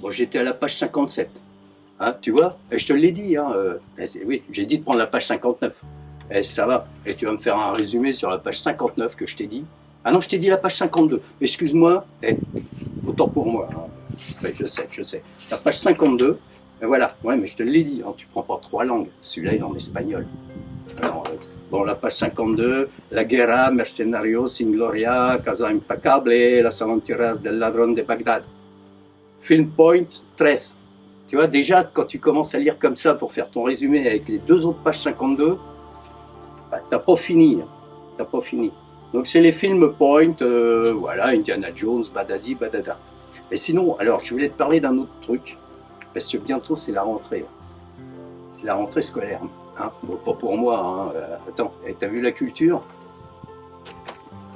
Bon, j'étais à la page 57. Hein, tu vois? Et je te l'ai dit. Hein, oui, j'ai dit de prendre la page 59. Ça va. Et tu vas me faire un résumé sur la page 59 que je t'ai dit. Ah non, je t'ai dit la page 52. Excuse-moi. Autant pour moi. Hein. Ouais, je sais. La page 52. Et voilà. Ouais, mais je te l'ai dit. Hein, tu prends pas 3 langues. Celui-là, il est en espagnol. Alors, bon, la page 52. La guerra, mercenarios, sin gloria, casa impecable, las aventuras del ladrón de Bagdad. Film point 13. Tu vois, déjà, quand tu commences à lire comme ça pour faire ton résumé avec les 2 autres pages 52, bah, t'as pas fini. T'as pas fini. Donc, c'est les films point, voilà, Indiana Jones, badadi, badada. Mais sinon, alors, je voulais te parler d'un autre truc, parce que bientôt, c'est la rentrée. C'est la rentrée scolaire. Hein. Bon, pas pour moi. Hein. Attends, t'as vu la culture?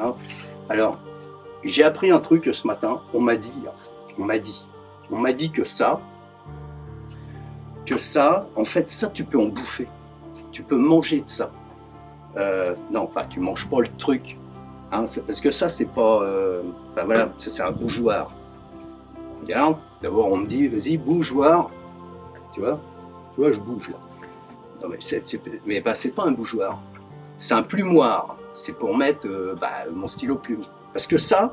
Hein. Alors, j'ai appris un truc ce matin. On m'a dit que ça, en fait, ça, tu peux en bouffer. Tu peux manger de ça. Non, enfin, tu manges pas le truc. Hein, parce que ça, c'est pas... enfin, voilà, ça, c'est un bougeoir. Regarde, d'abord, on me dit, vas-y, bougeoir. Tu vois, je bouge, là. Non, mais c'est pas un bougeoir. C'est un plumoir. C'est pour mettre mon stylo plume. Parce que ça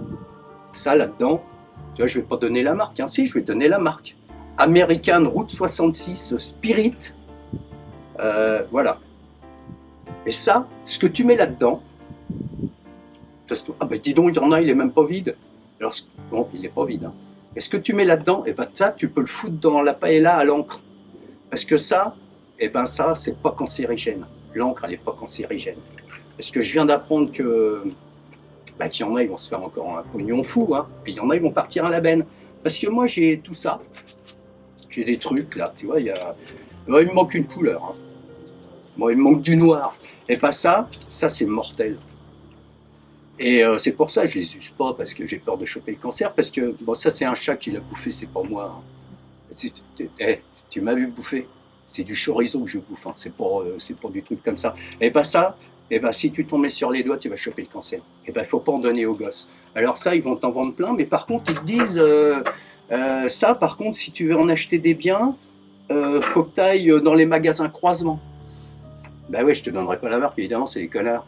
là-dedans, tu vois, je vais pas donner la marque. Hein. Si, je vais donner la marque. American Route 66 Spirit. Voilà. Et ça, ce que tu mets là-dedans, ah ben dis donc, il y en a, il est même pas vide. Alors, bon, il est pas vide. Hein. Et ce que tu mets là-dedans, et ben ça, tu peux le foutre dans la paella à l'encre. Parce que ça, ça, c'est pas cancérigène. L'encre, elle est pas cancérigène. Parce que je viens d'apprendre que qu'il y en a, ils vont se faire encore un pognon fou, hein. Puis il y en a, ils vont partir à la benne. Parce que moi, j'ai tout ça. J'ai des trucs, là, tu vois, il me manque une couleur. Hein. Moi, il me manque du noir. Et pas ça, c'est mortel. Et c'est pour ça que je les use pas, parce que j'ai peur de choper le cancer, parce que, bon, ça, c'est un chat qui l'a bouffé, c'est pas moi. Hein. Tu m'as vu bouffer. C'est du chorizo que je bouffe, hein. C'est pas du truc comme ça. Et pas ça, si tu t'en mets sur les doigts, tu vas choper le cancer. Il faut pas en donner aux gosses. Alors ça, ils vont t'en vendre plein, mais par contre, ils te disent, ça, par contre, si tu veux en acheter des biens, faut que tu ailles dans les magasins croisement. Ben ouais, je te donnerai pas la marque, évidemment, c'est des connards.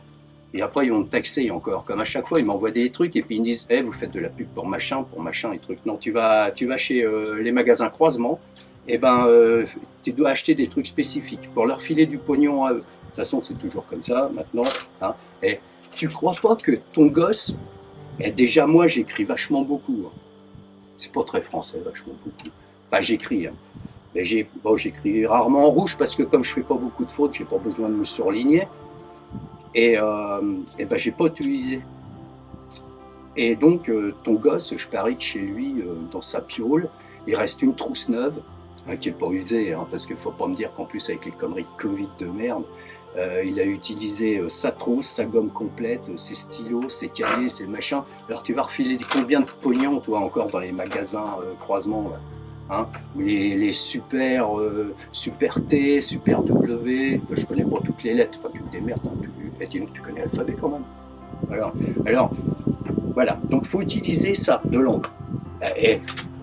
Et après, ils vont te taxer encore. Comme à chaque fois, ils m'envoient des trucs et puis ils me disent, vous faites de la pub pour machin et trucs. Non, tu vas chez les magasins croisement, tu dois acheter des trucs spécifiques pour leur filer du pognon à eux. De toute façon, c'est toujours comme ça, maintenant. Hein. Et tu crois pas que ton gosse, déjà moi, j'écris vachement beaucoup. Hein. C'est pas très français, vachement beaucoup. Enfin, j'écris. Hein. Mais j'écris rarement en rouge parce que comme je fais pas beaucoup de fautes, j'ai pas besoin de me surligner. Et j'ai pas utilisé. Et donc, ton gosse, je parie que chez lui, dans sa piole, il reste une trousse neuve, hein, qui est pas usée, hein, parce qu'il faut pas me dire qu'en plus, avec les conneries de Covid de merde, il a utilisé sa trousse, sa gomme complète, ses stylos, ses cahiers, ses machins. Alors, tu vas refiler combien de pognon, toi, encore dans les magasins croisement, là, hein, les super T, super W, je connais pas toutes les lettres, enfin, tu te démerdes, hein, tu connais l'alphabet quand même. Alors, voilà, donc il faut utiliser ça, de l'encre.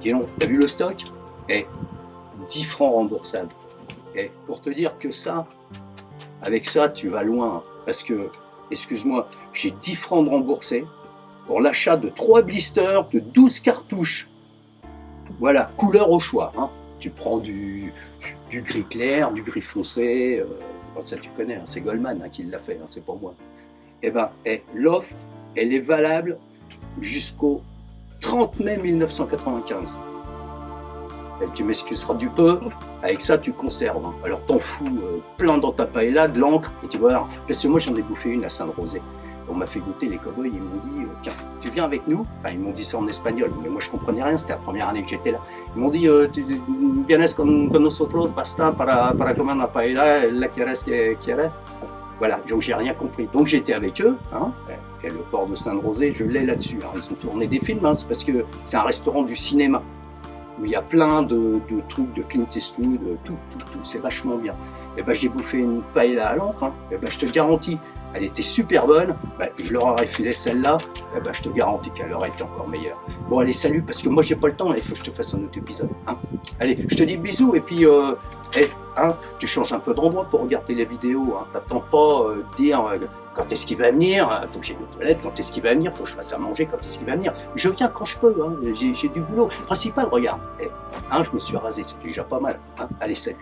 Dis donc, t'as vu le stock? 10 francs remboursables. Pour te dire que ça, avec ça, tu vas loin. Parce que, excuse-moi, j'ai 10 francs de remboursés pour l'achat de 3 blisters de 12 cartouches. Voilà, couleur au choix. Hein. Tu prends du gris clair, du gris foncé. Ça, tu connais, hein, c'est Goldman qui l'a fait, hein, c'est pas moi. L'offre, elle est valable jusqu'au 30 mai 1995. Tu m'excuseras du peu, avec ça tu conserves. Hein. Alors t'en fous plein dans ta paella, de l'encre, et tu vois, parce que moi j'en ai bouffé une à Saint-Rosé. On m'a fait goûter les cow-boys, ils m'ont dit, tiens, tu viens avec nous. Enfin, ils m'ont dit ça en espagnol, mais moi je comprenais rien, c'était la première année que j'étais là. Ils m'ont dit, vienes con nosotros, basta para comer una paella, la quieres. Voilà, donc j'ai rien compris. Donc j'étais avec eux, hein, et le port de Saint-Rosé, je l'ai là-dessus. Hein. Ils ont tourné des films, hein, c'est parce que c'est un restaurant du cinéma, où il y a plein de trucs de Clint Eastwood, tout, c'est vachement bien. J'ai bouffé une paella à l'encre, hein. Je te garantis, elle était super bonne, et je leur aurais filé celle-là, je te garantis qu'elle aurait été encore meilleure. Bon, allez, salut, parce que moi, j'ai pas le temps, il faut que je te fasse un autre épisode. Hein. Allez, je te dis bisous, et puis, tu changes un peu d'endroit pour regarder les vidéos. Hein. T'attends pas dire quand est-ce qu'il va venir, faut que j'aille aux toilettes, quand est-ce qu'il va venir, faut que je fasse à manger, quand est-ce qu'il va venir. Je viens quand je peux, hein. J'ai du boulot. Principal, regarde, je me suis rasé, c'est déjà pas mal. Hein. Allez, salut.